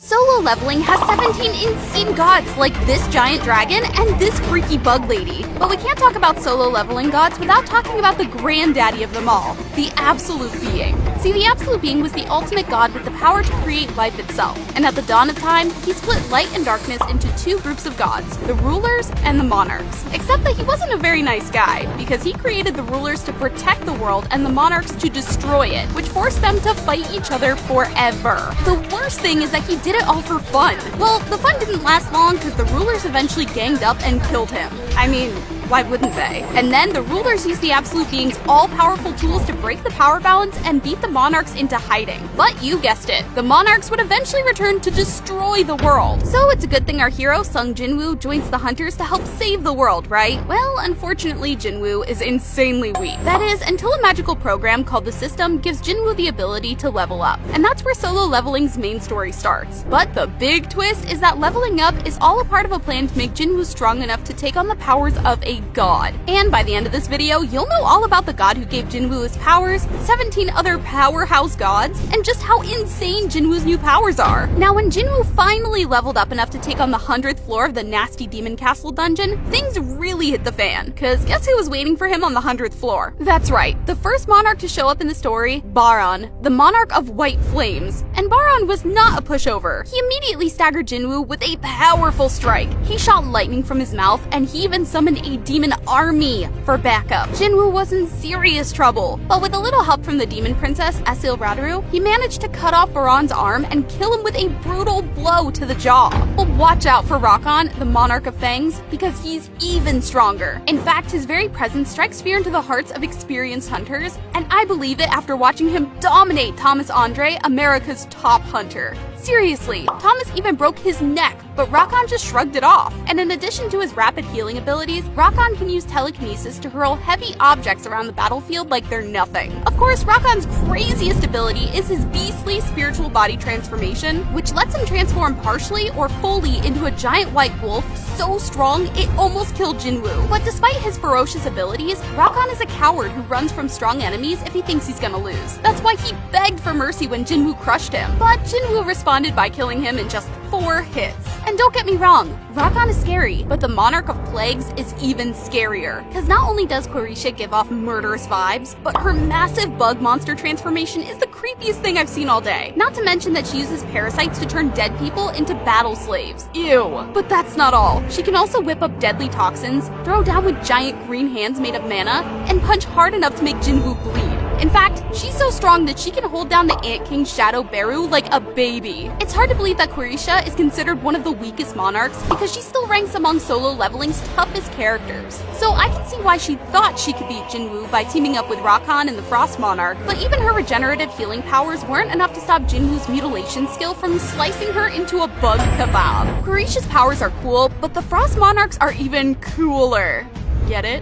Solo Leveling has 17 insane gods like this giant dragon and this freaky bug lady. But we can't talk about Solo Leveling gods without talking about the granddaddy of them all, the Absolute Being. See, the Absolute Being was the ultimate god with the power to create life itself. And at the dawn of time, he split light and darkness into two groups of gods, the rulers and the monarchs. Except that he wasn't a very nice guy, because he created the rulers to protect the world and the monarchs to destroy it, which forced them to fight each other forever. The worst thing is that he did it all for fun. Well, the fun didn't last long because the rulers eventually ganged up and killed him. I mean, why wouldn't they? And then the rulers used the Absolute Being's all-powerful tools to break the power balance and beat the monarchs into hiding. But you guessed it, the monarchs would eventually return to destroy the world. So it's a good thing our hero, Sung Jinwoo, joins the hunters to help save the world, right? Well, unfortunately, Jinwoo is insanely weak. That is, until a magical program called the System gives Jinwoo the ability to level up. And that's where Solo Leveling's main story starts. But the big twist is that leveling up is all a part of a plan to make Jinwoo strong enough to take on the powers of a god. And by the end of this video, you'll know all about the god who gave Jinwoo his powers, 17 other powerhouse gods, and just how insane Jinwoo's new powers are. Now, when Jinwoo finally leveled up enough to take on the 100th floor of the nasty demon castle dungeon, things really hit the fan. Cause guess who was waiting for him on the 100th floor? That's right, the first monarch to show up in the story, Baran, the monarch of white flames. And Baran was not a pushover. He immediately staggered Jinwoo with a powerful strike. He shot lightning from his mouth, and he even summoned a demon army for backup. Jinwoo was in serious trouble, but with a little help from the demon princess, Esil Radaru, he managed to cut off Baran's arm and kill him with a brutal blow to the jaw. But watch out for Rakan, the monarch of fangs, because he's even stronger. In fact, his very presence strikes fear into the hearts of experienced hunters, and I believe it after watching him dominate Thomas Andre, America's top hunter. Seriously, Thomas even broke his neck, but Rakan just shrugged it off. And in addition to his rapid healing abilities, Rakan can use telekinesis to hurl heavy objects around the battlefield like they're nothing. Of course, Rakan's craziest ability is his beastly spiritual body transformation, which lets him transform partially or fully into a giant white wolf so strong it almost killed Jinwoo. But despite his ferocious abilities, Rakan is a coward who runs from strong enemies if he thinks he's gonna lose. That's why he begged for mercy when Jinwoo crushed him. But Jinwoo responded by killing him in just 4 hits. And don't get me wrong, Rakan is scary, but the Monarch of Plagues is even scarier. Cause not only does Korisha give off murderous vibes, but her massive bug monster transformation is the creepiest thing I've seen all day. Not to mention that she uses parasites to turn dead people into battle slaves. Ew. But that's not all. She can also whip up deadly toxins, throw down with giant green hands made of mana, and punch hard enough to make Jinwoo bleed. In fact, she's so strong that she can hold down the Ant King Shadow Beru like a baby. It's hard to believe that Korisha is considered one of the weakest monarchs because she still ranks among Solo Leveling's toughest characters. So I can see why she thought she could beat Jinwoo by teaming up with Rakan and the Frost Monarch, but even her regenerative healing powers weren't enough to stop Jinwoo's mutilation skill from slicing her into a bug kebab. Korisha's powers are cool, but the Frost Monarchs are even cooler. Get it?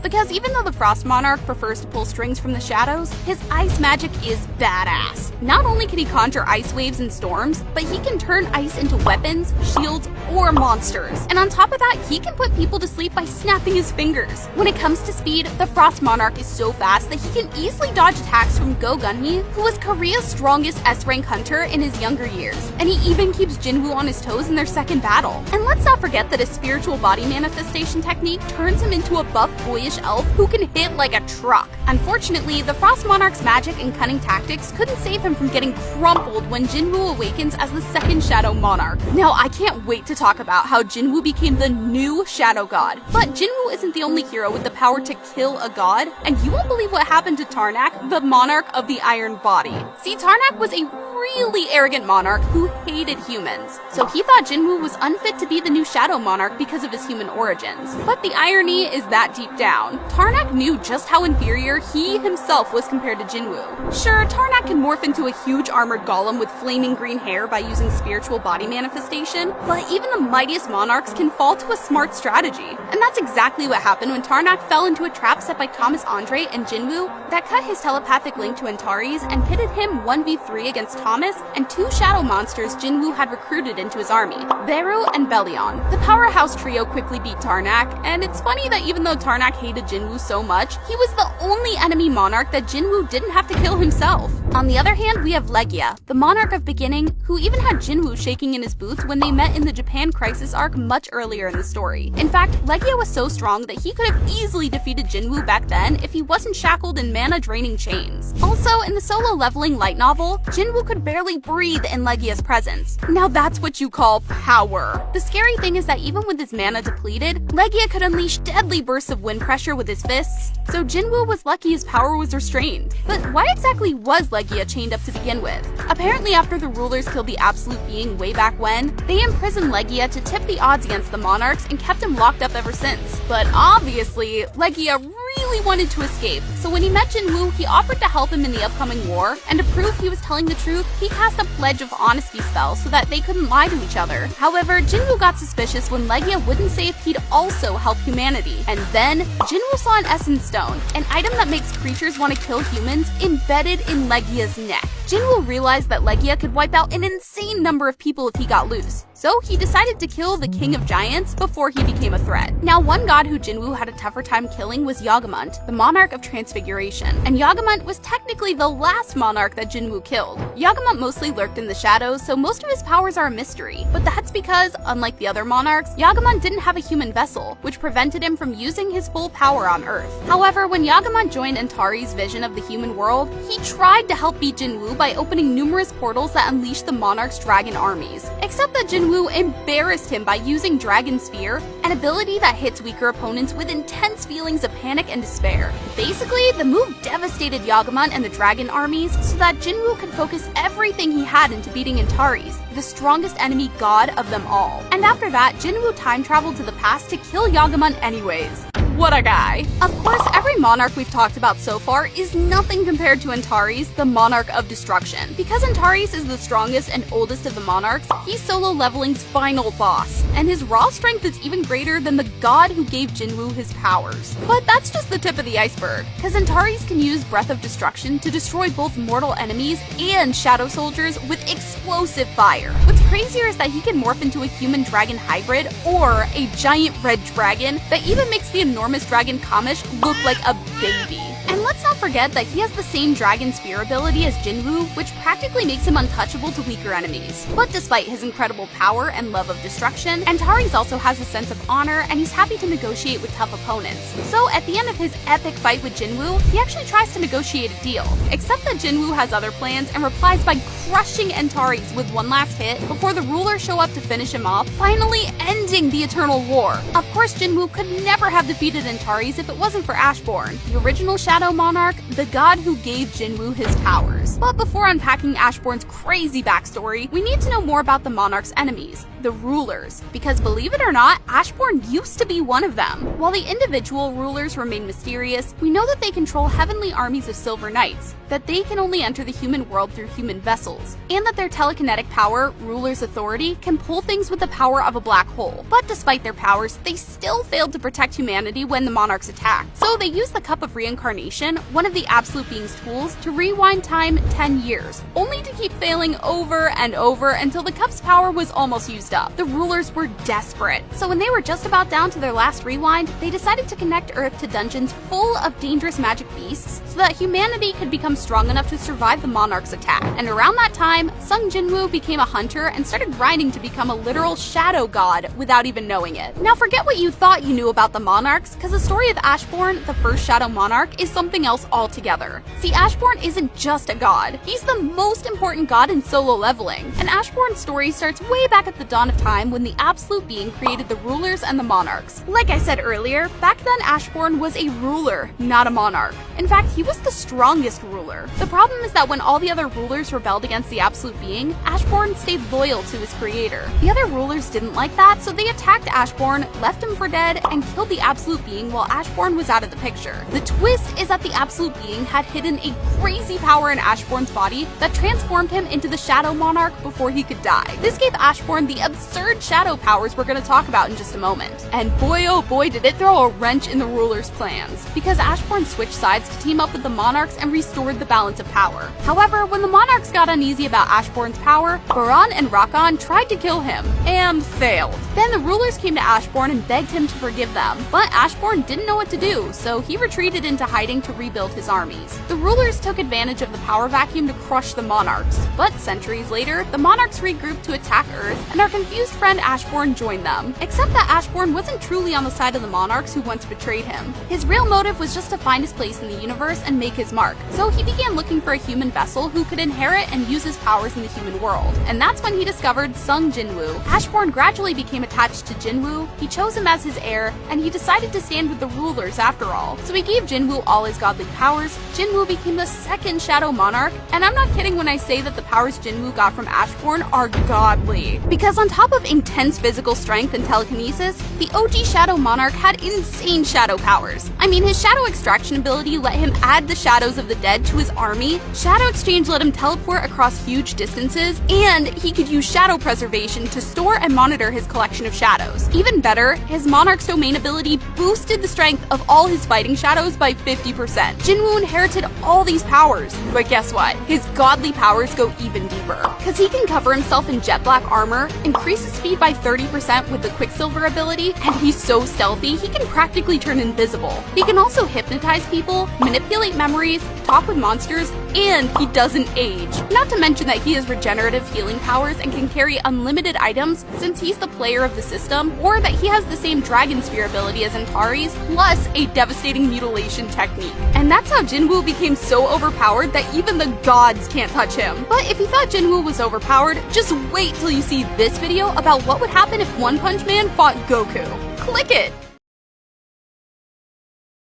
Because even though the Frost Monarch prefers to pull strings from the shadows, his ice magic is badass. Not only can he conjure ice waves and storms, but he can turn ice into weapons, shields, or monsters. And on top of that, he can put people to sleep by snapping his fingers. When it comes to speed, the Frost Monarch is so fast that he can easily dodge attacks from Go Gunhee, who was Korea's strongest S-rank hunter in his younger years. And he even keeps Jinwoo on his toes in their second battle. And let's not forget that his spiritual body manifestation technique turns him into a buff, boyish elf who can hit like a truck. Unfortunately, the Frost Monarch's magic and cunning tactics couldn't save him from getting crumpled when Jinwoo awakens as the second Shadow Monarch. Now, I can't wait to talk about how Jinwoo became the new Shadow God. But Jinwoo isn't the only hero with the power to kill a god, and you won't believe what happened to Tarnak, the Monarch of the Iron Body. See, Tarnak was a really arrogant monarch who hated humans. So he thought Jinwoo was unfit to be the new Shadow Monarch because of his human origins. But the irony is that deep down, Tarnak knew just how inferior he himself was compared to Jinwoo. Sure, Tarnak can morph into a huge armored golem with flaming green hair by using spiritual body manifestation, but even the mightiest monarchs can fall to a smart strategy. And that's exactly what happened when Tarnak fell into a trap set by Thomas Andre and Jinwoo that cut his telepathic link to Antares and pitted him 1v3 against Thomas, and 2 shadow monsters Jinwoo had recruited into his army, Beru and Belion. The powerhouse trio quickly beat Tarnak, and it's funny that even though Tarnak hated Jinwoo so much, he was the only enemy monarch that Jinwoo didn't have to kill himself. On the other hand, we have Legia, the monarch of beginning, who even had Jinwoo shaking in his boots when they met in the Japan Crisis arc much earlier in the story. In fact, Legia was so strong that he could have easily defeated Jinwoo back then if he wasn't shackled in mana-draining chains. Also, in the solo leveling light novel, Jinwoo could barely breathe in Legia's presence. Now that's what you call power. The scary thing is that even with his mana depleted, Legia could unleash deadly bursts of wind pressure with his fists, so Jinwoo was lucky his power was restrained. But why exactly was Legia chained up to begin with? Apparently after the rulers killed the Absolute Being way back when, they imprisoned Legia to tip the odds against the monarchs and kept him locked up ever since. But obviously, Legia really wanted to escape, so when he met Jinwoo, he offered to help him in the upcoming war, and to prove he was telling the truth, he cast a Pledge of Honesty spell so that they couldn't lie to each other. However, Jinwoo got suspicious when Legia wouldn't say if he'd also help humanity. And then, Jinwoo saw an Essence Stone, an item that makes creatures want to kill humans, embedded in Legia's neck. Jinwoo realized that Legia could wipe out an insane number of people if he got loose, so he decided to kill the King of Giants before he became a threat. Now, one god who Jinwoo had a tougher time killing was Yagamant, the monarch of Transfiguration, and Yagamant was technically the last monarch that Jinwoo killed. Yagamant mostly lurked in the shadows, so most of his powers are a mystery, but that's because, unlike the other monarchs, Yagamant didn't have a human vessel, which prevented him from using his full power on Earth. However, when Yagamant joined Antari's vision of the human world, he tried to help beat Jinwoo by opening numerous portals that unleashed the monarch's dragon armies. Except that Jinwoo embarrassed him by using Dragon Sphere, an ability that hits weaker opponents with intense feelings of panic and despair. Basically, the move devastated Yagamant and the dragon armies so that Jinwoo could focus everything he had into beating Antares, the strongest enemy god of them all. And after that, Jinwoo time traveled to the past to kill Yagamant anyways. What a guy. Of course, every monarch we've talked about so far is nothing compared to Antares, the monarch of destruction. Because Antares is the strongest and oldest of the monarchs, he's solo leveling's final boss, and his raw strength is even greater than the god who gave Jinwoo his powers. But that's just the tip of the iceberg, because Antares can use Breath of Destruction to destroy both mortal enemies and shadow soldiers with explosive fire. What's crazier is that he can morph into a human-dragon hybrid or a giant red dragon that even makes the enormous dragon Kamish look like a baby. And let's not forget that he has the same Dragon Sphere ability as Jinwoo, which practically makes him untouchable to weaker enemies. But despite his incredible power and love of destruction, Antares also has a sense of honor, and he's happy to negotiate with tough opponents. So at the end of his epic fight with Jinwoo, he actually tries to negotiate a deal. Except that Jinwoo has other plans and replies by crushing Antares with one last hit before the rulers show up to finish him off, finally ending the Eternal War. Of course, Jinwoo could never have defeated Antares if it wasn't for Ashbourne, the original Shadow Monarch, the god who gave Jinwoo his powers. But before unpacking Ashbourne's crazy backstory, we need to know more about the monarch's enemies, the rulers, because believe it or not, Ashbourne used to be one of them. While the individual rulers remain mysterious, we know that they control heavenly armies of silver knights, that they can only enter the human world through human vessels, and that their telekinetic power, ruler's authority, can pull things with the power of a black hole. But despite their powers, they still failed to protect humanity when the monarchs attacked. So they used the Cup of Reincarnation, one of the Absolute Being's tools, to rewind time 10 years, only to keep failing over and over until the Cup's power was almost used up. The rulers were desperate, so when they were just about down to their last rewind, they decided to connect Earth to dungeons full of dangerous magic beasts so that humanity could become strong enough to survive the monarch's attack. And around that time, Sung Jinwoo became a hunter and started grinding to become a literal shadow god without even knowing it. Now forget what you thought you knew about the monarchs, because the story of Ashbourne, the first shadow monarch, is something else altogether. See, Ashbourne isn't just a god, he's the most important god in solo leveling. And Ashbourne's story starts way back at the dawn of time when the Absolute Being created the rulers and the monarchs. Like I said earlier, back then Ashbourne was a ruler, not a monarch. In fact, he was the strongest ruler. The problem is that when all the other rulers rebelled against the Absolute Being, Ashbourne stayed loyal to his creator. The other rulers didn't like that, so they attacked Ashbourne, left him for dead, and killed the Absolute Being while Ashbourne was out of the picture. The twist is that the Absolute Being had hidden a crazy power in Ashbourne's body that transformed him into the Shadow Monarch before he could die. This gave Ashbourne the absurd shadow powers we're going to talk about in just a moment. And boy oh boy did it throw a wrench in the ruler's plans, because Ashbourne switched sides to team up with the Monarchs and restored the balance of power. However, when the Monarchs got uneasy about Ashbourne's power, Baran and Rakan tried to kill him, and failed. Then the rulers came to Ashbourne and begged him to forgive them, but Ashbourne didn't know what to do, so he retreated into hiding to rebuild his armies. The rulers took advantage of the power vacuum to crush the Monarchs, but centuries later, the Monarchs regrouped to attack Earth, and our confused friend Ashbourne joined them. Except that Ashbourne wasn't truly on the side of the Monarchs who once betrayed him. His real motive was just to find his place in the universe and make his mark, so he began looking for a human vessel who could inherit and use his powers in the human world. And that's when he discovered Sung Jinwoo. Ashbourne gradually became attached to Jinwoo, he chose him as his heir, and he decided to stand with the rulers after all. So he gave Jinwoo all his godly powers. Jinwoo became the second Shadow Monarch, and I'm not kidding when I say that the powers Jinwoo got from Ashbourne are godly. Because on top of intense physical strength and telekinesis, the OG Shadow Monarch had insane shadow powers. I mean, his shadow extraction ability let him add the shadows of the dead to his army, Shadow Exchange let him teleport across huge distances, and he could use Shadow Preservation to store and monitor his collection of shadows. Even better, his Monarch's Domain ability boosted the strength of all his fighting shadows by 50%. Jinwoo inherited all these powers, but guess what? His godly powers go even deeper. Cause he can cover himself in jet black armor, increase his speed by 30% with the Quicksilver ability, and he's so stealthy he can practically turn invisible. He can also hypnotize people, manipulate memories, talk with monsters, and he doesn't age. Not to mention that he has regenerative healing powers and can carry unlimited items since he's the player of the system, or that he has the same Dragon Sphere ability as Antares, plus a devastating mutilation technique. And that's how Jinwoo became so overpowered that even the gods can't touch him. But if you thought Jinwoo was overpowered, just wait till you see this video about what would happen if One Punch Man fought Goku. Click it!